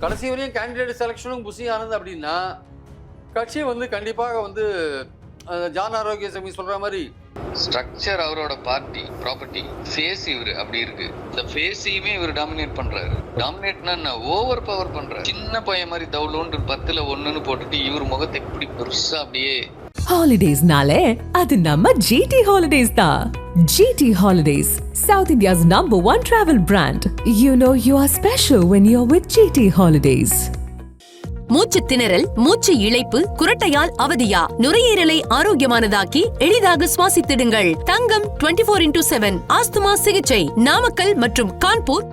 கடைசி வரையும் candidate செலெக்ஷனும் Bussy Anand அப்படின்னா கட்சி வந்து கண்டிப்பாக வந்து ஜான் ஆரோக்கியசாமி சொல்ற மாதிரி ஸ்ட்ரக்சர் அவரோட பார்ட்டி ப்ராப்பர்ட்டி ஃபேஸ் இவரு அப்படி இருக்கு. இந்த ஃபேஸையுமே இவர் டாமினேட் பண்றாரு. டாமினேட்னா ஓவர் பவர் பண்றாரு. சின்ன பையன் மாதிரி தவுலோன்று 10ல் 1ன்னு போட்டுட்டு இவர் முகத்தை இப்படி பெருசா அப்படியே. ஹாலிடேஸ்னாலே அது நம்ம GT ஹாலிடேஸ் தான். GT holidays, South India's #1 travel brand. You know you are special when you're with GT holidays. மூச்சு திணறல், மூச்சு இழைப்பு, குரட்டையால் அவதியா? நுரையீரலை ஆரோக்கியமானதாக்கி எளிதாக சுவாசித்திடுங்கள். தங்கம் 24x7 ஆஸ்துமா சிகிச்சை நாமக்கல் மற்றும் Kanpur.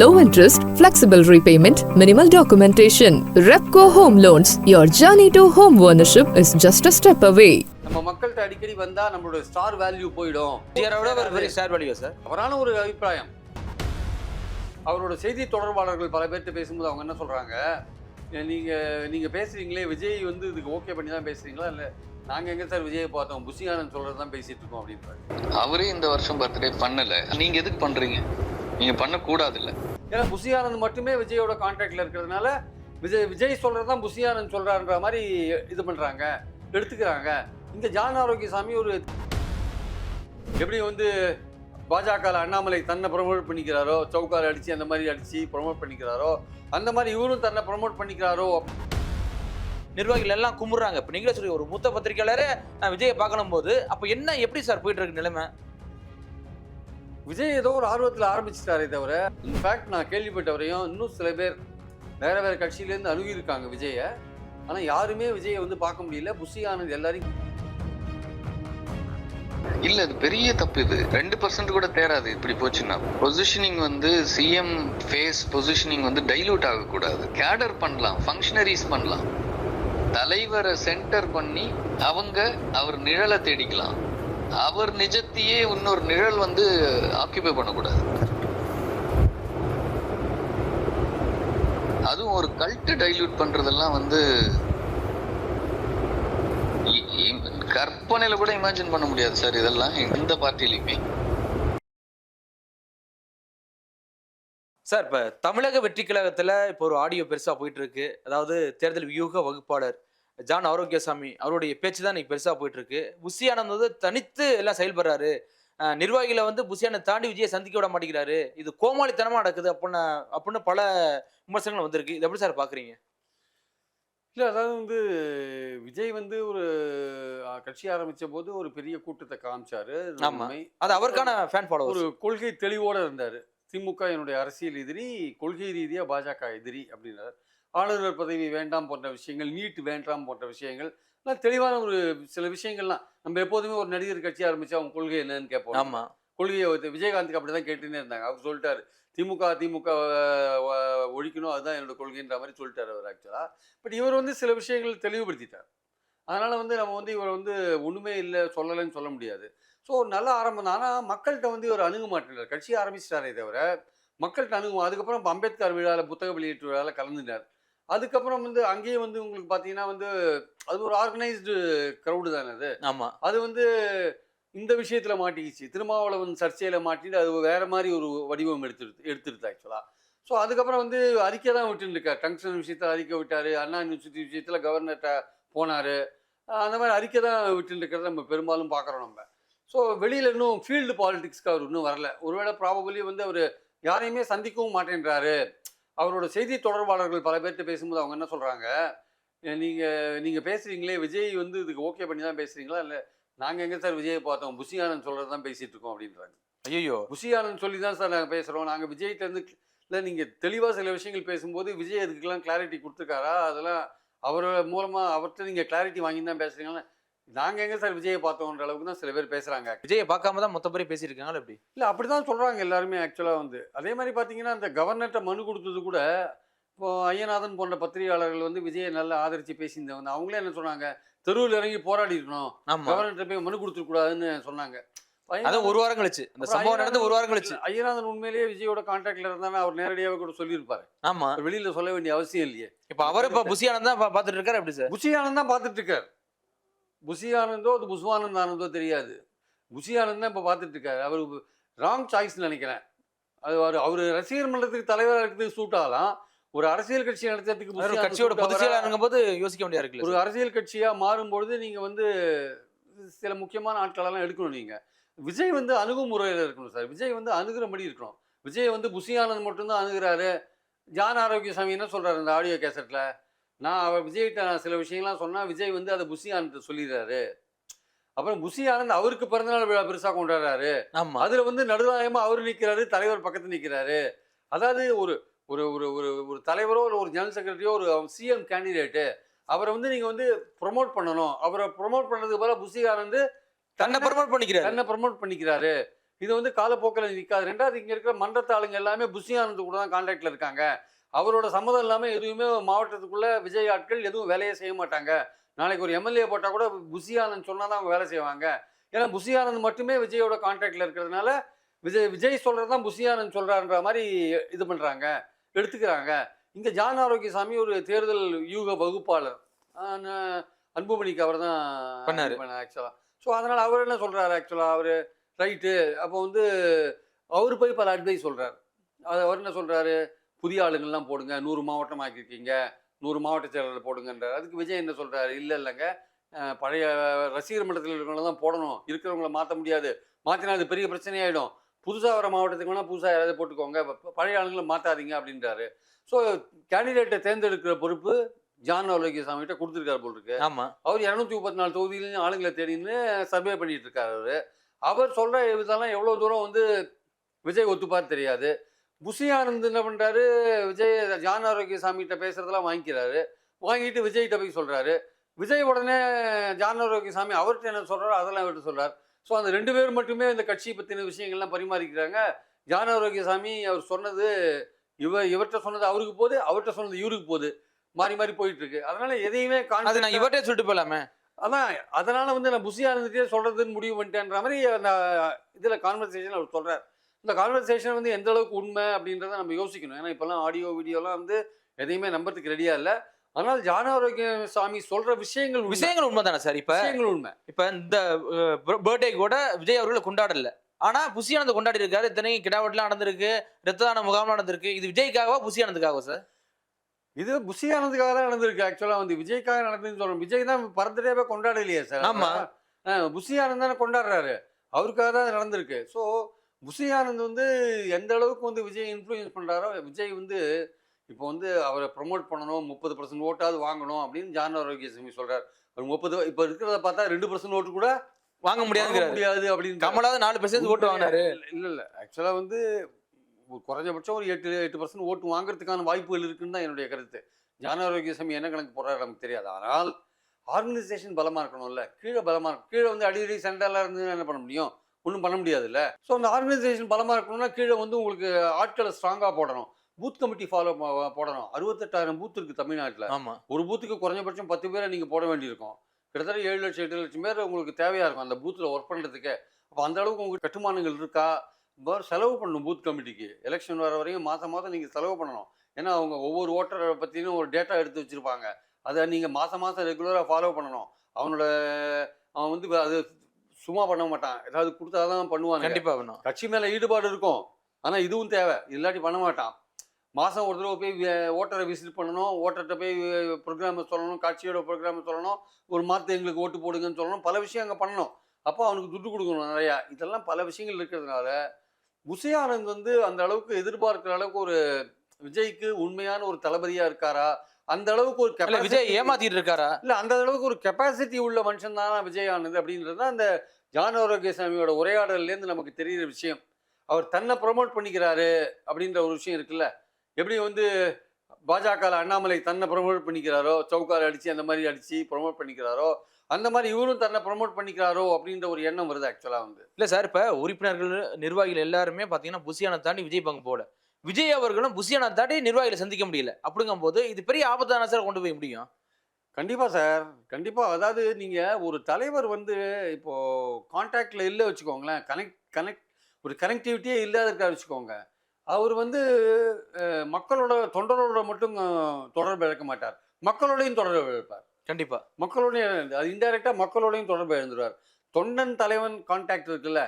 Low interest, flexible repayment, minimal documentation. Repco Home Loans. Your journey to home ownership is just a step away. நம்ம மக்கள்கிட்ட அடிக்கடி வந்தா நம்மளோட ஸ்டார் வேல்யூ போயிடும். ஸ்டார் வேல்யூ சார் அவரான ஒரு அபிப்பிராயம். அவரோட செய்தி தொடர்பாளர்கள் பல பேர்கிட்ட பேசும்போது அவங்க என்ன சொல்றாங்க, நீங்க பேசுறீங்களே விஜய் வந்து இதுக்கு ஓகே பண்ணி தான் பேசுறீங்களா, இல்லை நாங்க எங்க சார் விஜயை பார்த்தோம், புஷி ஆனந்த் சொல்றது தான் பேசிட்டு இருக்கோம் அப்படின்றாங்க. அவரே இந்த வருஷம் பர்த்டே பண்ணல, நீங்க எதுக்கு பண்றீங்க? நீங்க பண்ணக்கூடாது இல்லை. ஏன்னா புஷி ஆனந்த் மட்டுமே விஜயோட கான்டாக்ட்ல இருக்கிறதுனால விஜய் சொல்றதுதான் புஷி ஆனந்த் சொல்றாருன்ற மாதிரி இது பண்றாங்க, எடுத்துக்கிறாங்க. இங்க ஜான் ஆரோக்கியசாமி ஒரு எப்படி வந்து பாஜக அண்ணாமலை தன்னை ப்ரமோட் பண்ணிக்கிறாரோ, சவுக்கால் அடிச்சு அந்த மாதிரி அடிச்சு ப்ரமோட் பண்ணிக்கிறாரோ, அந்த மாதிரி இவரும் தன்னை ப்ரமோட் பண்ணிக்கிறாரோ. நிர்வாகிகள் எல்லாம் கும்பிடுறாங்க. இப்போ நீங்களே சொல்லி ஒரு மூத்த பத்திரிகையாளரே விஜயை பார்க்கணும் போது அப்போ என்ன எப்படி சார் போயிட்டு இருக்கு நிலைமை? விஜய் ஏதோ ஒரு ஆர்வத்தில் ஆரம்பிச்சிட்டாரே தவிர, இன்ஃபேக்ட் நான் கேள்விப்பட்டவரையும் இன்னும் சில பேர் வேற வேற கட்சியிலேருந்து அணுகியிருக்காங்க விஜயை. ஆனால் யாருமே விஜயை வந்து பார்க்க முடியல. புஷி ஆனந்த் எல்லாரையும் இல்ல, அது பெரிய தப்பு. இது 2% கூட தேராது இப்படி போச்சுன்னா. பொசிஷனிங் வந்து சிஎம் ஃபேஸ் பொசிஷனிங் வந்து டைலூட் ஆகக்கூடாது. கேடர் பண்ணலாம், ஃபங்க்ஷனரிஸ் பண்ணலாம், தலைவரை சென்டர் பண்ணி அவர் நிழலை தேடிக்கலாம். அவர் நிஜத்தையே இன்னொரு நிழல் வந்து ஆக்கியூபை பண்ணக்கூடாது. அதுவும் ஒரு கல்ட்டு டைல்யூட் பண்றதெல்லாம் வந்து கற்பனையில கூட இமேஜின் பண்ண முடியாது சார். இதெல்லாம் எந்த பார்ட்டிலையுமே. சார் இப்போ தமிழக வெற்றி கழகத்தில் இப்போ ஒரு ஆடியோ பெருசாக போயிட்டு இருக்கு. அதாவது தேர்தல் வியூக வகுப்பாளர் ஜான் ஆரோக்கியசாமி அவருடைய பேச்சு தான் இன்னைக்கு பெருசாக போயிட்டு இருக்கு. புஷி ஆனந்த் வந்து தனித்து எல்லாம் செயல்படுறாரு, நிர்வாகிகளை வந்து புஷி ஆனந்த் தாண்டி விஜயை சந்திக்க விட மாட்டேங்கிறாரு, இது கோமாளித்தனமா நடக்குது அப்படின்னு பல விமர்சனங்கள் வந்திருக்கு. இது எப்படி சார் பாக்குறீங்க? இல்லை, அதாவது வந்து விஜய் வந்து ஒரு கட்சி ஆரம்பித்த போது ஒரு பெரிய கூட்டத்தை காமிச்சாரு. அது அவருக்கான ஃபேன் ஃபாலோவர்ஸ். ஒரு கொள்கை தெளிவோடு இருந்தார். திமுக என்னுடைய அரசியல் எதிரி, கொள்கை ரீதியாக பாஜக எதிரி அப்படின்னார். ஆளுநர் பதவி வேண்டாம் போன்ற விஷயங்கள், நீட் வேண்டாம் போன்ற விஷயங்கள் எல்லாம் தெளிவான ஒரு சில விஷயங்கள்லாம். நம்ம எப்போதுமே ஒரு நடிகர் கட்சி ஆரம்பிச்சா அவங்க கொள்கை என்னன்னு கேட்போம். ஆமாம், கொள்கையை விஜயகாந்துக்கு அப்படி தான் கேட்டுன்னே இருந்தாங்க. அவர் சொல்லிட்டாரு, திமுக ஒழிக்கணும், அதுதான் என்னோட கொள்கைன்ற மாதிரி சொல்லிட்டார் அவர் ஆக்சுவலாக. பட் இவர் வந்து சில விஷயங்கள் தெளிவுபடுத்திட்டார். அதனால் வந்து நம்ம வந்து இவர் வந்து ஒன்றுமே இல்லை சொல்லலைன்னு சொல்ல முடியாது. ஸோ நல்ல ஆரம்பம் தான். ஆனால் மக்கள்கிட்ட வந்து இவர் அணுக மாட்டேங்கிறார். கட்சி ஆரம்பிச்சிட்டாரே தவிர மக்கள்கிட்ட அணுகும். அதுக்கப்புறம் இப்போ அம்பேத்கர் விழாவில், புத்தக வெளியீட்டு விழாவில் கலந்துட்டார். அதுக்கப்புறம் வந்து அங்கேயும் வந்து உங்களுக்கு பார்த்தீங்கன்னா வந்து அது ஒரு ஆர்கனைஸ்டு க்ரௌடு தானே அது. ஆமாம், அது வந்து இந்த விஷயத்தில் மாட்டிக்கிச்சு. திருமாவளவன் சர்ச்சையில் மாட்டிட்டு அது வேற மாதிரி ஒரு வடிவம் எடுத்துருது ஆக்சுவலாக. ஸோ அதுக்கப்புறம் வந்து அறிக்கை தான் விட்டுன்னு இருக்கார். டங்ஸ்டன் விஷயத்தில் அறிக்கை விட்டார், அண்ணா யூனிவர்சிட்டி விஷயத்தில் கவர்னர்கிட்ட போனார். அந்த மாதிரி அறிக்கை தான் விட்டுன்னு இருக்கிறத நம்ம பெரும்பாலும் பார்க்குறோம் நம்ம. ஸோ வெளியில் இன்னும் ஃபீல்டு பாலிடிக்ஸ்க்கு அவர் இன்னும் வரல. ஒருவேளை ப்ராபபிளி வந்து அவர் யாரையுமே சந்திக்கவும் மாட்டேன்றாரு. அவரோட செய்தி தொடர்பாளர்கள் பல பேர்கிட்ட பேசும்போது அவங்க என்ன சொல்கிறாங்க, நீங்கள் பேசுகிறீங்களே விஜய் வந்து இதுக்கு ஓகே பண்ணி தான் பேசுகிறீங்களா, இல்லை நாங்கள் எங்கே சார் விஜயை பார்த்தோம், புஷி ஆனந்த் சொல்கிறது தான் பேசிகிட்டு இருக்கோம் அப்படின்றாங்க. ஐயோ, புஷி ஆனந்த் சொல்லி தான் சார் நாங்கள் பேசுகிறோம். நாங்கள் விஜய்கிட்டேருந்து இல்லை, நீங்கள் தெளிவாக சில விஷயங்கள் பேசும்போது விஜய் அதுக்கெல்லாம் கிளாரிட்டி கொடுத்துருக்காரா, அதெல்லாம் அவரோட மூலமாக அவர்கிட்ட நீங்கள் கிளாரிட்டி வாங்கி தான் பேசுகிறீங்களா, நாங்கள் எங்கே சார் விஜயை பார்த்தோன்ற அளவுக்கு தான் சில பேர் பேசுகிறாங்க. விஜயை பார்க்காம தான் மொத்த பேர் பேசியிருக்காங்களா எப்படி? இல்லை, அப்படி தான் சொல்கிறாங்க எல்லாருமே ஆக்சுவலாக வந்து. அதே மாதிரி பார்த்தீங்கன்னா அந்த கவர்னர்கிட்ட மனு கொடுத்தது கூட இப்போ ஐயநாதன் போன்ற பத்திரிகையாளர்கள் வந்து விஜயை நல்லா ஆதரித்து பேசியிருந்தவங்க. அவங்களே என்ன சொன்னாங்க, தெருவில் இறங்கி போராடி இருக்கணும், கவர்னர்கிட்ட போய் மனு கொடுத்துருக்கூடாதுன்னு சொன்னாங்க. அதான் ஒரு வாரம் கழிச்சு, அந்த சம்பவம் நடந்து ஒரு வாரம் கழிச்சு. ஐயநாதன் உண்மையிலேயே விஜயோட கான்டாக்ட்ல இருந்தாலும் அவர் நேரடியாக கூட சொல்லியிருப்பாரு. ஆமா, வெளியில சொல்ல வேண்டிய அவசியம் இல்லையே. இப்ப அவர் இப்ப புஷி ஆனந்த் தான் பார்த்துட்டு இருக்காரு. எப்படி சார்? புஷி ஆனந்த் தான் பார்த்துட்டு இருக்காரு. புஷி ஆனந்தோ அது புஷ்வானந்த் ஆனந்தோ தெரியாது. புஷி ஆனந்த் தான் இப்போ பார்த்துட்டு இருக்காரு. அவர் ராங் சாய்ஸ்ன்னு நினைக்கிறேன். அது அவர் ரசிகர் மன்றத்துக்கு தலைவராக இருக்கிறதுக்கு சூட் ஆகலாம். ஒரு அரசியல் கட்சி நடத்துறதுக்கு ஒரு புஷி கட்சியோட ஆனந்த் பொதுச் செயலாளருங்கும் போது யோசிக்க வேண்டியா ஒரு இருக்குல்ல சார்? அரசியல் கட்சியா மாறும்பொழுது நீங்க வந்து சில முக்கியமான ஆட்களெல்லாம் எடுக்கணும் நீங்க. விஜய் வந்து அணுகுமுறையில இருக்கணும் சார். விஜய் வந்து அணுகுறபடி இருக்கணும். விஜய் வந்து புஷி ஆனந்த் மட்டும்தான் அணுகுறாரு. ஜான் ஆரோக்கியசாமி என்ன சொல்றாரு இந்த ஆடியோ கேசட்ல? விஜய்கிட்ட நான் சில விஷயங்கள்லாம் சொன்னா, விஜய் வந்து அத புஷி ஆனந்த் சொல்லிடுறாரு. அப்புறம் புஷி ஆனந்த் அவருக்கு பிறந்தநாள் விழா பெருசா கொண்டாடுறாரு. ஆமா. அதுல வந்து நடுநாயகமா அவரு நிக்கிறாரு, தலைவர் பக்கத்துல நிக்கிறாரு. அதாவது ஒரு ஒரு ஒரு ஒரு ஒரு தலைவரோ, இல்ல ஒரு ஜெனரல் செக்ரட்டரியோ, ஒரு சிஎம் கேண்டிடேட்டு அவரை வந்து நீங்க வந்து ப்ரொமோட் பண்ணணும். அவரை ப்ரொமோட் பண்றதுக்கு பதிலா புஷி ஆனந்த் தன்னை ப்ரமோட் பண்ணிக்கிறாரு. தன்னை ப்ரொமோட் பண்ணிக்கிறாரு. இது வந்து காலப்போக்கில் நிற்காது. ரெண்டாவது இங்க இருக்கிற மன்றத்து ஆளுங்க எல்லாமே புஷி ஆனந்த் கூட தான் கான்டாக்ட்ல இருக்காங்க. அவரோட சம்மதம் இல்லாம எதுவுமே மாவட்டத்துக்குள்ள விஜய் ஆட்கள் எதுவும் வேலையே செய்ய மாட்டாங்க. நாளைக்கு ஒரு எம்எல்ஏ போட்டா கூட புஷி ஆனந்த் சொன்னா தான் அவங்க வேலை செய்வாங்க. ஏன்னா புஷி ஆனந்த் மட்டுமே விஜயோட கான்டாக்ட்ல இருக்கிறதுனால விஜய் சொல்றதுதான் புஷி ஆனந்த் சொல்றாருன்ற மாதிரி இது பண்றாங்க, எடுத்துக்கிறாங்க. இங்க ஜான் ஆரோக்கியசாமி ஒரு தேர்தல் யூக வகுப்பாளர். அன்புமணிக்கு அவர் தான் பண்ணாரு ஆக்சுவலா. ஸோ அதனால அவர் என்ன சொல்றாரு ஆக்சுவலா, அவரு ரைட்டு. அப்போ வந்து அவர் போய் பல அட்வைஸ் சொல்றாரு. அவர் என்ன சொல்றாரு, புதிய ஆளுங்கள்லாம் போடுங்க, 100 மாவட்டம் ஆக்கியிருக்கீங்க, 100 மாவட்ட செயலாளர் போடுங்கன்றார். அதுக்கு விஜய் என்ன சொல்றாரு, இல்லைங்க பழைய ரசிகர் மன்றத்தில் இருக்கிறவங்கள தான் போடணும், இருக்கிறவங்கள மாற்ற முடியாது, மாற்றினா அது பெரிய பிரச்சனையாயிடும், புதுசாக வர மாவட்டத்துக்கு வேணால் புதுசாக யாராவது போட்டுக்கோங்க, பழைய ஆளுங்களை மாற்றாதீங்க அப்படின்றாரு. ஸோ கேண்டிடேட்டை தேர்ந்தெடுக்கிற பொறுப்பு ஜான் ஆரோக்கியசாமி கிட்ட கொடுத்துருக்காரு போல் இருக்கு. ஆமா. அவர் 234 தொகுதியிலையும் ஆளுங்களை தேடின்னு சர்வே பண்ணிட்டு இருக்காரு. அவர் சொல்ற இதெல்லாம் எவ்வளவு தூரம் வந்து விஜய் ஒத்துப்பார் தெரியாது. புஷி ஆனந்த் என்ன பண்றாரு, விஜய் ஜான் ஆரோக்கியசாமி கிட்ட பேசுறதெல்லாம் வாங்கிக்கிறாரு. வாங்கிட்டு விஜய்கிட்ட போய் சொல்றாரு. விஜய் உடனே ஜான் ஆரோக்கியசாமி அவர்கிட்ட என்ன சொல்றாரோ அதெல்லாம் விட்டு சொல்றாரு. ஸோ அந்த 2 பேர் மட்டுமே இந்த கட்சியை பற்றின விஷயங்கள்லாம் பரிமாறிக்கிறாங்க. ஜான் ஆரோக்கியசாமி அவர் சொன்னது இவர்கிட்ட சொன்னது அவருக்கு போகுது, அவர்கிட்ட சொன்னது இவருக்கு போகுது, மாறி மாறி போயிட்டு இருக்கு. அதனால எதையுமே அது நான் இவர்கிட்ட சொல்லிட்டு போலாமே. அதான் அதனால வந்து நான் புஷி ஆனந்த்கிட்டே சொல்றதுன்னு முடிவு பண்ணிட்டேன்ற மாதிரி இதுல கான்வர்சேஷன் அவர் சொல்றாரு. இந்த கான்வர்சேஷன் வந்து எந்த அளவுக்கு உண்மை அப்படின்றத நம்ம யோசிக்கணும். ஏன்னா இப்பெல்லாம் ஆடியோ வீடியோலாம் வந்து எதையுமே நம்புறதுக்கு ரெடியா இல்லை. ஆனால் ஜான் ஆரோக்கியசாமி சொல்ற விஷயங்கள் உண்மைதானே சார்? இப்ப விஷயங்கள் உண்மை. இப்ப இந்த பர்த்டே கூட விஜய் அவர்களை கொண்டாடல, ஆனா புஷி ஆனந்த் கொண்டாடி இருக்காரு. இத்தனைக்கும் கிடாவெட்லாம் நடந்திருக்கு, ரத்த தான முகாம் நடந்திருக்கு. இது விஜய்க்காகவா புஷி ஆனந்துக்காகவா சார்? இது புஷி ஆனந்துக்காக தான் நடந்திருக்கு. ஆக்சுவலா வந்து விஜய்க்காக நடந்ததுன்னு சொல்றோம். விஜய் தான் பர்த்டேவே கொண்டாடலையே சார். ஆமா. புஷி ஆனந்த் தானே கொண்டாடுறாரு, அவருக்காக தான் நடந்திருக்கு. ஸோ புஷி ஆனந்த் வந்து எந்த அளவுக்கு வந்து விஜய் இன்ஃப்ளூயன்ஸ் பண்றாரோ, விஜய் வந்து இப்போ வந்து அவரை ப்ரொமோட் பண்ணணும், 30% ஓட்டாவது வாங்கணும் அப்படின்னு ஜான் ஆரோக்கியசாமி சொல்றாரு. அவர் 30 இப்போ இருக்கிறத பார்த்தா 2% ஓட்டு கூட வாங்க முடியாது அப்படின்னு. கமலாவது 4% ஓட்டு வாங்கினாரு. இல்ல ஆக்சுவலா வந்து குறைஞ்சபட்சம் ஒரு 8% ஓட்டு வாங்குறதுக்கான வாய்ப்புகள் இருக்குன்னு தான் என்னுடைய கருத்து. ஜான் ஆரோக்கியசாமி என்ன கணக்கு போடுறாரு நமக்கு தெரியாது. ஆனால் ஆர்கனைசேஷன் பலமா இருக்கணும்ல, கீழே பலமா இருக்கும். கீழே வந்து அடிக்கடி சண்டைலாம் இருந்து என்ன பண்ண முடியும், ஒன்றும் பண்ண முடியாதுல்ல. ஸோ அந்த ஆர்கனைசேஷன் பலமா இருக்கணும்னா கீழே வந்து உங்களுக்கு ஆட்களை ஸ்ட்ராங்கா போடணும், பூத் கமிட்டி ஃபாலோ போடணும். 68,000 பூத் இருக்கு தமிழ்நாட்டில். ஆமா. ஒரு பூத்துக்கு குறைஞ்சபட்சம் 10 பேரை நீங்க போட வேண்டியிருக்கும். கிட்டத்தட்ட 7 லட்சம் 8 லட்சம் பேர் உங்களுக்கு தேவையா இருக்கும் அந்த பூத்தில் ஒர்க் பண்ணுறதுக்கு. அப்போ அந்த அளவுக்கு உங்களுக்கு கட்டுமானங்கள் இருக்கா, செலவு பண்ணணும். பூத் கமிட்டிக்கு எலெக்ஷன் வர வரையும் மாதம் மாதம் நீங்கள் செலவு பண்ணணும். ஏன்னா அவங்க ஒவ்வொரு ஓட்டரை பற்றினும் ஒரு டேட்டா எடுத்து வச்சுருப்பாங்க. அதை நீங்கள் மாதம் மாதம் ரெகுலராக ஃபாலோ பண்ணணும். அவன் வந்து அது சும்மா பண்ண மாட்டான், ஏதாவது கொடுத்தா தான் பண்ணுவாங்க. கண்டிப்பாக வேணும். கட்சி மேலே ஈடுபாடு இருக்கும், ஆனால் இதுவும் தேவை, இல்லாட்டி பண்ண மாட்டான். மாதம் ஒரு தடவை போய் ஓட்டரை விசிட் பண்ணணும், ஓட்டர்கிட்ட போய் ப்ரோக்ராமை சொல்லணும், கட்சியோட ப்ரோக்ராமை சொல்லணும், ஒரு மாதம் எங்களுக்கு ஓட்டு போடுங்கன்னு சொல்லணும், பல விஷயம் அங்கே பண்ணணும். அப்போ அவனுக்கு துட்டு கொடுக்கணும் நிறையா. இதெல்லாம் பல விஷயங்கள் இருக்கிறதுனால புஷி ஆனந்த் வந்து அந்த அளவுக்கு எதிர்பார்க்கிற அளவுக்கு ஒரு விஜய்க்கு உண்மையான ஒரு தளபதியாக இருக்காரா, அந்த அளவுக்கு ஒரு விஜய் ஏமாத்திட்டு இருக்காரா, இல்லை அந்த அளவுக்கு ஒரு கெப்பாசிட்டி உள்ள மனுஷன் தானா விஜய் ஆனந்த் அப்படின்றது தான் அந்த ஜான் ஆரோக்கியசாமியோட உரையாடல்லேருந்து நமக்கு தெரிகிற விஷயம். அவர் தன்னை ப்ரொமோட் பண்ணிக்கிறாரு அப்படின்ற ஒரு விஷயம் இருக்குல்ல. எப்படி வந்து பாஜகவில் அண்ணாமலை தன்னை ப்ரொமோட் பண்ணிக்கிறாரோ, சவுக்கால் அடித்து அந்த மாதிரி அடித்து ப்ரொமோட் பண்ணிக்கிறாரோ, அந்த மாதிரி இவரும் தன்னை ப்ரொமோட் பண்ணிக்கிறாரோ அப்படின்ற ஒரு எண்ணம் வருது ஆக்சுவலாக வந்து. இல்லை சார், இப்போ உறுப்பினர்கள் நிர்வாகிகள் எல்லாருமே பார்த்தீங்கன்னா புஷி ஆனந்த் தாண்டி விஜய் பங்கு போட, விஜய் அவர்களும் புஷி ஆனந்த் தாண்டி நிர்வாகிகளை சந்திக்க முடியல. அப்படிங்கும் போது இது பெரிய ஆபத்தான சார் கொண்டு போய் முடியும். கண்டிப்பாக சார், கண்டிப்பாக. அதாவது நீங்கள் ஒரு தலைவர் வந்து இப்போது கான்டாக்டில் இல்லை வச்சுக்கோங்களேன், ஒரு கனெக்டிவிட்டியே இல்லாத இருக்கா வச்சுக்கோங்க. அவர் வந்து மக்களோட தொண்டரோட மட்டும் தொடர்பு இழக்க மாட்டார், மக்களோடையும் தொடர்பு இழப்பார். கண்டிப்பாக மக்களோடைய அது இன்டைரக்டாக மக்களோடையும் தொடர்பு இழந்துருவார். தொண்டன் தலைவன் கான்டாக்ட் இருக்குல்ல,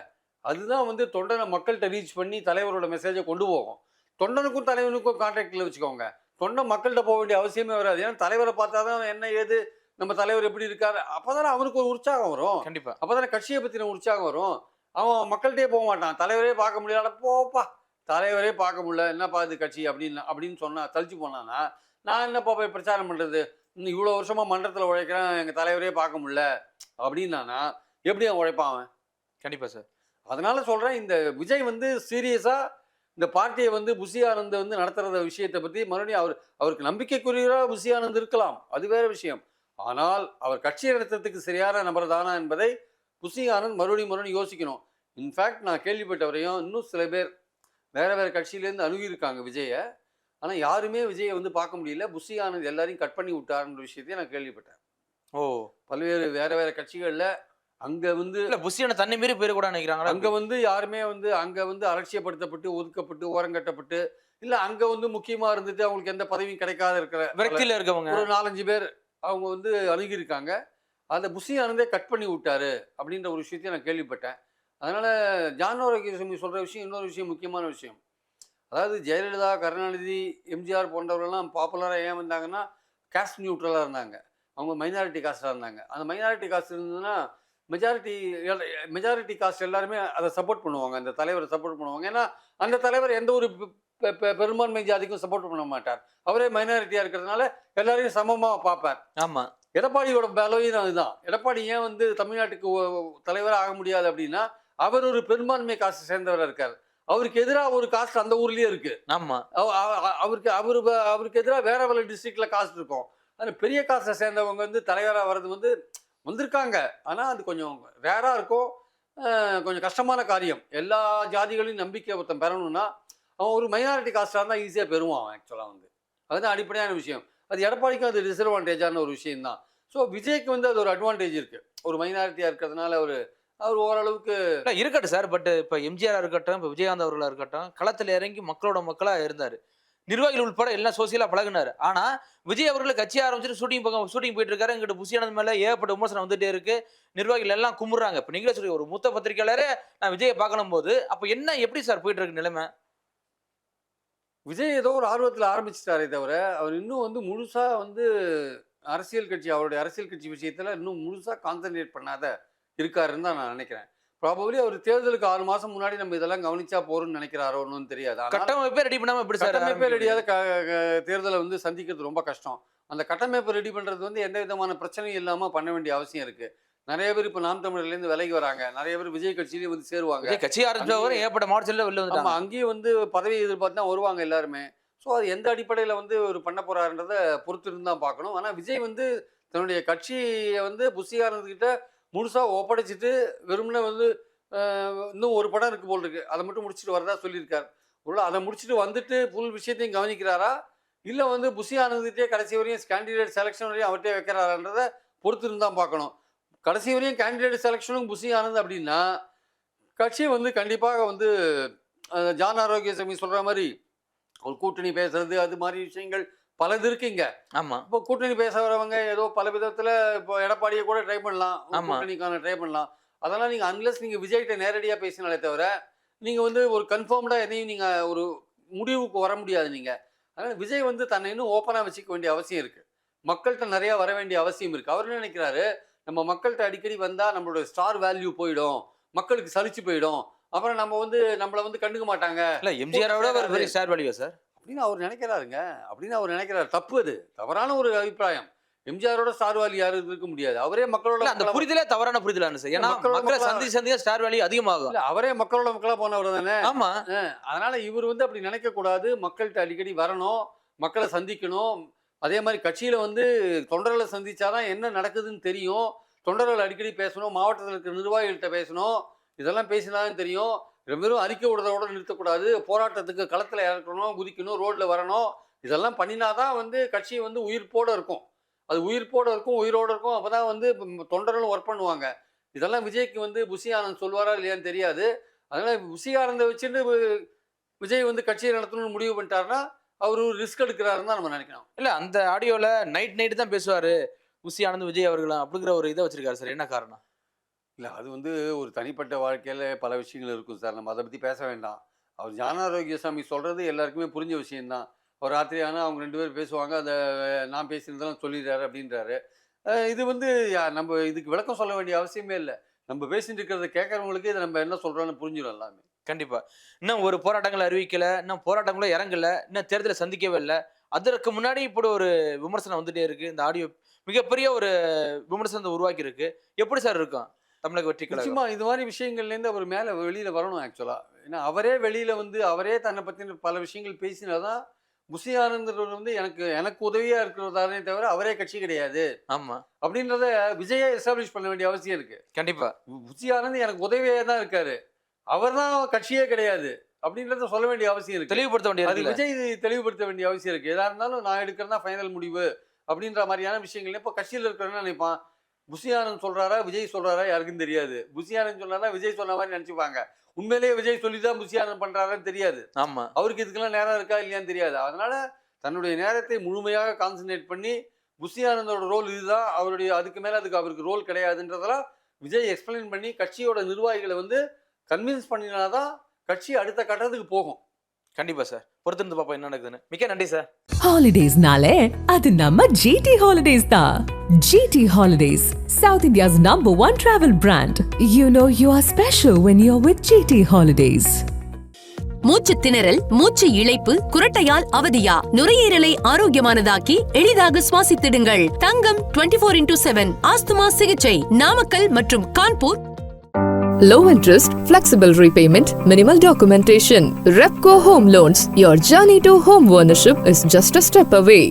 அதுதான் வந்து தொண்டனை மக்கள்கிட்ட ரீச் பண்ணி தலைவரோட மெசேஜை கொண்டு போகும். தொண்டனுக்கும் தலைவனுக்கும் கான்டாக்டில் வச்சுக்கோங்க. தொண்டை மக்கள்கிட்ட போக வேண்டிய அவசியமே வராது. ஏன்னா தலைவரை பார்த்தா தான் என்ன ஏது நம்ம தலைவர் எப்படி இருக்காரு அப்பதானே அவனுக்கு ஒரு உற்சாகம் வரும். கண்டிப்பா. அப்பதானே கட்சியை பத்தின உற்சாகம் வரும். அவன் மக்கள்கிட்டயே போக மாட்டான். தலைவரே பார்க்க முடியல, போப்பா தலைவரே பார்க்க முடியல, என்னப்பா இது கட்சி அப்படின்னு சொன்னா தழிச்சு போனான்னா நான் என்னப்பா போய் பிரச்சாரம் பண்றது, இன்னும் இவ்வளோ வருஷமா மன்றத்தில் உழைக்கிறேன், எங்க தலைவரே பார்க்க முடியல அப்படின்னானா எப்படி அவன் உழைப்பான் அவன்? கண்டிப்பா சார். அதனால சொல்றேன், இந்த விஜய் வந்து சீரியஸா இந்த பார்ட்டியை வந்து புஷி ஆனந்த் வந்து நடத்துறத விஷயத்தை பத்தி மறுபடியும் அவருக்கு நம்பிக்கைக்குரியவரா புஷி ஆனந்த் இருக்கலாம், அது வேற விஷயம். ஆனால் அவர் கட்சி நடத்துறதுக்கு சரியான நபர் தானா என்பதை புஷி ஆனந்த் மறுபடியும் யோசிக்கணும். இன்ஃபேக்ட் நான் கேள்விப்பட்டவரையும் இன்னும் சில பேர் வேற வேற கட்சியிலேருந்து அணுகியிருக்காங்க விஜயை. ஆனால் யாருமே விஜயை வந்து பார்க்க முடியல. புஷி ஆனந்த் எல்லாரையும் கட் பண்ணி விட்டாருன்ற விஷயத்தையும் நான் கேள்விப்பட்டேன். ஓ, பல்வேறு வேற வேற கட்சிகளில் அங்க வந்து இல்ல புஷியான தண்ணி மீறி போயிடக்கூடாது நினைக்கிறாங்களா? அங்க வந்து யாருமே வந்து அங்க வந்து அலட்சியப்படுத்தப்பட்டு ஒதுக்கப்பட்டு ஓரங்கட்டப்பட்டு இல்ல அங்க வந்து முக்கியமா இருந்துட்டு அவங்களுக்கு எந்த பதவியும் கிடைக்காத இருக்கிற விரக்தியில இருக்கவங்க ஒரு 4-5 பேர் அவங்க வந்து அணுகியிருக்காங்க. அந்த புஷி ஆனந்தே கட் பண்ணி விட்டாரு அப்படின்ற ஒரு விஷயத்தையும் நான் கேள்விப்பட்டேன். அதனால ஜான் ஆரோக்கியசாமி சொல்ற விஷயம் இன்னொரு விஷயம், முக்கியமான விஷயம். அதாவது ஜெயலலிதா, கருணாநிதி, எம்ஜிஆர் போன்றவர்கள்லாம் பாப்புலராக ஏன் வந்தாங்கன்னா காஸ்ட் நியூட்ரலாக இருந்தாங்க. அவங்க மைனாரிட்டி காஸ்டாக இருந்தாங்க. அந்த மைனாரிட்டி காஸ்ட் இருந்ததுன்னா மெஜாரிட்டி காஸ்ட் எல்லாருமே அதை சப்போர்ட் பண்ணுவாங்க, அந்த தலைவரை சப்போர்ட் பண்ணுவாங்க. ஏன்னா அந்த தலைவர் எந்த ஒரு பெரும்பான்மை ஜாதிக்கும் சப்போர்ட் பண்ண மாட்டார். அவரே மைனாரிட்டியாக இருக்கிறதுனால எல்லாரையும் சமமாக பார்ப்பார். ஆமா. எடப்பாடியோட பலவீனம் அதுதான். எடப்பாடி ஏன் வந்து தமிழ்நாட்டுக்கு தலைவராக ஆக முடியாது அப்படின்னா அவர் ஒரு பெரும்பான்மை காஸ்ட் சேர்ந்தவராக இருக்கார். அவருக்கு எதிராக ஒரு காஸ்ட் அந்த ஊர்லயே இருக்கு. ஆமா. அவருக்கு எதிராக வேற வேற டிஸ்ட்ரிக்ட்ல காஸ்ட் இருக்கும். அந்த பெரிய காஸ்ட்டை சேர்ந்தவங்க வந்து தலைவராக வர்றது வந்து வந்திருக்காங்க. ஆனால் அது கொஞ்சம் ரேரா இருக்கும், கொஞ்சம் கஷ்டமான காரியம். எல்லா ஜாதிகளையும் நம்பிக்கை ஒருத்தன் பெறணும்னா அவன் ஒரு மைனாரிட்டி காஸ்டாக இருந்தால் ஈஸியாக பெறுவான் ஆக்சுவலாக வந்து. அதுதான் அடிப்படையான விஷயம். அது எடப்பாடிக்கும் அது டிஸ்அட்வான்டேஜான ஒரு விஷயம் தான். ஸோ விஜய்க்கு வந்து அது ஒரு அட்வான்டேஜ் இருக்கு. ஒரு மைனாரிட்டியாக இருக்கிறதுனால அவர் ஓரளவுக்கு இருக்கட்டும் சார். பட் இப்போ எம்ஜிஆர் இருக்கட்டும், இப்போ விஜயகாந்த் அவர்களா இருக்கட்டும், களத்தில் இறங்கி மக்களோட மக்களாக இருந்தார். நிர்வாகிகள் உட்பட எல்லாம் சோசியலாக பழகினார். ஆனால் விஜய் அவர்கள் கட்சி ஆரம்பிச்சுட்டு ஷூட்டிங் போயிட்டு இருக்காரு. எங்கிட்ட புஷியானது மேலே ஏகப்பட்ட விமர்சனம் வந்துட்டே இருக்கு. நிர்வாகிகள் எல்லாம் கும்பிட்றாங்க. இப்போ நீங்களே சொல்லி ஒரு மூத்த பத்திரிகையாளரே நான் விஜயை பார்க்கணும் போது அப்போ என்ன எப்படி சார் போயிட்டு இருக்கு நிலைமை? விஜய் ஏதோ ஒரு ஆர்வத்தில் ஆரம்பிச்சிட்டாரே தவிர அவர் இன்னும் வந்து முழுசாக வந்து அரசியல் கட்சி, அவருடைய அரசியல் கட்சி விஷயத்தில் இன்னும் முழுசாக கான்சன்ட்ரேட் பண்ணாத இருக்காருன்னு தான் நான் நினைக்கிறேன். ப்ராபபிலி அவர் தேர்தலுக்கு 6 மாதம் முன்னாடி நம்ம இதெல்லாம் கவனிச்சா போறோம்னு நினைக்கிறாரோ ஒன்றும் தெரியாது. கட்டமைப்பே ரெடி பண்ணாமல் எப்படி சார்? கட்டமைப்பே ரெடியாத தேர்தலை வந்து சந்திக்கிறது ரொம்ப கஷ்டம். அந்த கட்டமைப்பை ரெடி பண்ணுறது வந்து எந்த விதமான பிரச்சனையும் இல்லாமல் பண்ண வேண்டிய அவசியம் இருக்குது. நிறைய பேர் இப்போ நாம் தமிழர்லேருந்து விலகி வராங்க. நிறைய பேர் விஜய் கட்சியிலேயே வந்து சேருவாங்க. கட்சி ஆரம்பிச்சவர் ஏற்பட்ட மாவட்டத்தில் வெளில வந்து அங்கேயும் வந்து பதவி எதிர்பார்த்து தான் வருவாங்க எல்லாருமே. ஸோ அது எந்த அடிப்படையில் வந்து ஒரு பண்ண போறாருன்றதை பொறுத்து இருந்து தான் பார்க்கணும். ஆனால் விஜய் வந்து தன்னுடைய கட்சியை வந்து புஷி ஆனந்த்கிட்ட முழுசாக ஒப்படைச்சிட்டு வெறும்னே வந்து இன்னும் ஒரு படம் இருக்கு போல் இருக்கு, அதை மட்டும் முடிச்சுட்டு வரதா சொல்லியிருக்காரு. உள்ள அதை முடிச்சுட்டு வந்துட்டு ஃபுல் விஷயத்தையும் கவனிக்கிறாரா இல்லை வந்து புஷி ஆனந்த்கிட்டே கடைசி வரையும் கேண்டிடேட் செலெக்ஷன் வரையும் அவர்கிட்டே வைக்கிறாரான்றதை பொறுத்து இருந்து தான் பார்க்கணும். கடைசி வரையும் கேண்டிடேட் செலெக்ஷனும் புஷி ஆனந்த் அப்படின்னா கட்சி வந்து கண்டிப்பாக வந்து ஜான் ஆரோக்கியசாமி சொல்ற மாதிரி ஒரு கூட்டணி பேசுறது அது மாதிரி விஷயங்கள் பலது இருக்குங்க. ஆமா. இப்போ கூட்டணி பேச வரவங்க ஏதோ பல விதத்துல இப்போ எடப்பாடியை கூட ட்ரை பண்ணலாம், கூட்டணிக்கான ட்ரை பண்ணலாம். அதெல்லாம் நீங்க அன்லெஸ் நீங்க விஜய்கிட்ட நேரடியா பேசினாலே தவிர நீங்க வந்து ஒரு கன்ஃபார்ம்டா எதையும் நீங்க ஒரு முடிவுக்கு வர முடியாது நீங்க. அதனால விஜய் வந்து தன்னை இன்னும் ஓப்பனா வச்சுக்க வேண்டிய அவசியம் இருக்கு. மக்கள்கிட்ட நிறைய வர வேண்டிய அவசியம் இருக்கு. அவர் என்ன நினைக்கிறாரு, நம்ம மக்கள்கிட்ட அடிக்கடி வந்தா நம்மளோட ஸ்டார் வேல்யூ போயிடும், மக்களுக்கு சலிச்சு போயிடும், அப்புறம் நம்ம வந்து நம்மளை வந்து கண்டுக்க மாட்டாங்க. இல்ல எம்ஜிஆரோட ஒரு பெரிய ஸ்டார் வேல்யூ சார் அப்படின்னு அவர் நினைக்கிறாருங்க. அப்படின்னு அவர் நினைக்கிறாரு. தப்பு, அது தவறான ஒரு அபிப்பிராயம். எம்ஜிஆரோட ஸ்டார் வேல்யூ யாரும் இருக்க முடியாது. அவரே மக்களோட அந்த புரிதலே தவறான புரிதலான சார். ஏன்னா மக்களை சந்தி ஸ்டார் வேல்யூ அதிகமாகும். அவரே மக்களோட மக்களா போனவர் தானே. ஆமா. அதனால இவர் வந்து அப்படி நினைக்க கூடாது. மக்கள்கிட்ட அடிக்கடி வரணும், மக்களை சந்திக்கணும். அதே மாதிரி கட்சியில வந்து தொண்டர்களை சந்திச்சாதான் என்ன நடக்குதுன்னு தெரியும். தொண்டர்கள் அடிக்கடி பேசணும், மாவட்டத்தில் இருக்கிற நிர்வாகிகள்கிட்ட பேசணும். இதெல்லாம் பேசினாலும் தெரியும். வெறும் அறிக்கை விடுறதோட நிறுத்தக்கூடாது. போராட்டத்துக்கு களத்தில் இறக்கணும், குதிக்கணும், ரோட்டில் வரணும். இதெல்லாம் பண்ணினாதான் வந்து கட்சி வந்து உயிர்ப்போடு இருக்கும். அது உயிர்ப்போடு இருக்கும், உயிரோடு இருக்கும். அப்போ தான் வந்து தொண்டர்களும் ஒர்க் பண்ணுவாங்க. இதெல்லாம் விஜய்க்கு வந்து புஷி ஆனந்த் சொல்வாரா இல்லையான்னு தெரியாது. அதனால் புஷி ஆனந்தை வச்சுட்டு விஜய் வந்து கட்சியை நடத்தணும்னு முடிவு பண்ணிட்டாருன்னா அவர் ரிஸ்க் எடுக்கிறாருன்னு தான் நம்ம நினைக்கணும். இல்லை அந்த ஆடியோவில் நைட்டு தான் பேசுவார் புஷி ஆனந்த் விஜய் அவர்களும் அப்படிங்கிற ஒரு இதை வச்சிருக்காரு சார். என்ன காரணம்? இல்லை அது வந்து ஒரு தனிப்பட்ட வாழ்க்கையில் பல விஷயங்கள் இருக்கும் சார். நம்ம அதை பற்றி பேச வேண்டாம். அவர் ஜான் ஆரோக்கியசாமி சொல்கிறது எல்லாருக்குமே புரிஞ்ச விஷயம்தான். ஒரு ராத்திரி ஆனால் அவங்க 2 பேரும் பேசுவாங்க. அந்த நான் பேசினதெல்லாம் சொல்லிடுறாரு அப்படின்றாரு. இது வந்து நம்ம இதுக்கு விளக்கம் சொல்ல வேண்டிய அவசியமே இல்லை. நம்ம பேசிட்டு இருக்கிறத கேட்கறவங்களுக்கு இதை நம்ம என்ன சொல்கிறோன்னு புரிஞ்சிடும் எல்லாமே. கண்டிப்பா. இன்னும் ஒரு போராட்டங்கள் அறிவிக்கல, இன்னும் போராட்டங்களும் இறங்கல, இன்னும் தேர்தலை சந்திக்கவே இல்லை. அதற்கு முன்னாடி இப்படி ஒரு விமர்சனம் வந்துட்டே இருக்கு. இந்த ஆடியோ மிகப்பெரிய ஒரு விமர்சனத்தை உருவாக்கி இருக்கு. எப்படி சார் இருக்கும் தமிழக வெற்றி கழகம்? நிச்சயமா இது மாதிரி விஷயங்கள்லேருந்து அவர் மேலே வெளியில் வரணும் ஆக்சுவலாக. ஏன்னா அவரே வெளியில் வந்து அவரே தன்னை பற்றின பல விஷயங்கள் பேசினாதான் புசி ஆனந்தர் வந்து எனக்கு உதவியாக இருக்கிறதானே தவிர அவரே கட்சி கிடையாது ஆமா அப்படின்றத விஜயை எஸ்டாப்ளிஷ் பண்ண வேண்டிய அவசியம் இருக்கு. கண்டிப்பா. புசி ஆனந்த் எனக்கு உதவியாக தான் இருக்காரு, அவர் தான் கட்சியே கிடையாது அப்படின்றத சொல்ல வேண்டிய அவசியம் இருக்கு. தெளிவுபடுத்த அது வேண்டியது. விஜய் தெளிவுபடுத்த வேண்டிய அவசியம் இருக்கு. எதா இருந்தாலும் நான் எடுக்கிறதா ஃபைனல் முடிவு அப்படின்ற மாதிரியான விஷயங்கள். இப்போ கட்சியில் இருக்கிறவங்க நினைப்பான், புசி ஆனந்த் சொல்றாரா விஜய் சொல்றாரா யாருக்கும் தெரியாது. புசி ஆனந்த் சொன்னாரா விஜய் சொன்ன மாதிரி நினைச்சுப்பாங்க. உண்மையிலேயே விஜய் சொல்லி தான் புசி ஆனந்த் பண்றாரான்னு தெரியாது. ஆமா அவருக்கு இதுக்கெல்லாம் நேரம் இருக்கா இல்லையான்னு தெரியாது. அதனால தன்னுடைய நேரத்தை முழுமையாக கான்சன்ட்ரேட் பண்ணி புசி ஆனந்தோட ரோல் இதுதான், அதுக்கு மேல அவருக்கு ரோல் கிடையாதுன்றதெல்லாம் விஜய் எக்ஸ்பிளைன் பண்ணி கட்சியோட நிர்வாகிகளை வந்து கன்வின்ஸ் பண்ணினாதான் கட்சி அடுத்த கட்டத்துக்கு போகும். கண்டிப்பா சார். பொறுத்திருந்து பாப்போம் என்ன நடக்குதுன்னு. மிக்க நன்றி சார். Holidays-nale, அது நம்ம GT Holidays தான். GT Holidays, South India's #1 travel brand. You know you are special when you're with GT Holidays. மூச்சு திணறல், மூச்சு இழைப்பு, குரட்டையால் அவதியா? நுரையீரலை ஆரோக்கியமானதாக்கி எளிதாக சுவாசித்திடுங்கள். தங்கம் 24x7 ஆஸ்துமா சிகிச்சை நாமக்கல் மற்றும் Kanpur. Low interest, flexible repayment, minimal documentation. Repco Home Loans. Your journey to home ownership is just a step away.